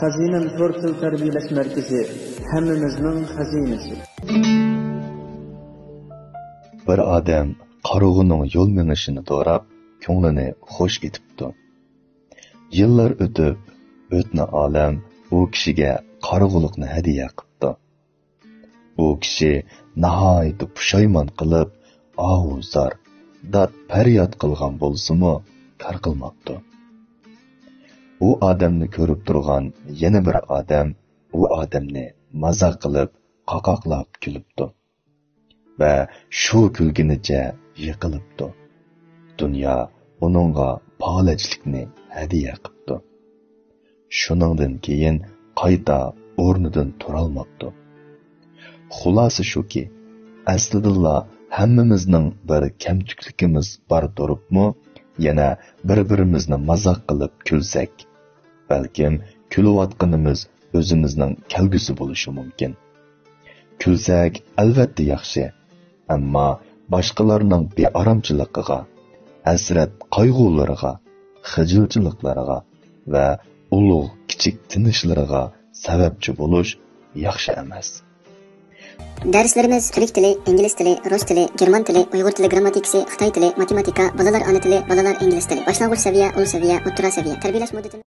Xazinem Tortil Terbiyeleş Merkezi hemmimizning xazinesi. Bir odam qarog'ining yo'l minishini to'rab, ko'nglini xush etibdi. Yillar o'tib, o'tna olam u kishiga qarog'iliqni hadiya qildi. U kishi nihoyat pushaymon qilib, ovuzar, dad faryod qilgan bo'lsa-mu, kar qilmabdi. U odamni ko'rib turgan yana bir odam u odamni maza qilib, qaqoqlab kulibdi. Va shu kulginicha yiqilibdi. Dunyo uningga palajlikni hadiya qildi. Shuningdan keyin qayta o'rnidan turolmabdi. Xulosa shuki, aslida hammamizning bir kamtukligimiz bor turibmi, yana bir-birimizni mazoq qilib kulsak, balkim kulayotganimiz o'zimizning kelgusi bo'lishi mumkin. Kulsak albatta yaxshi, ammo boshqalarning bearomchiligiga, hasrat qayg'ulariga, xijilchiliklariga va ulug' kichik tinishlariga sababchi bo'lish yaxshi emas. Derslerimiz Türk tili, İngiliz tili, Rus tili, German tili, Uyghur tili grammatikasi, Xitoy tili, matematika, balalar ana tili, balalar ingliz tili. Başlangıç seviye, ul seviye, o'rta seviye. Tarbiyalash muddati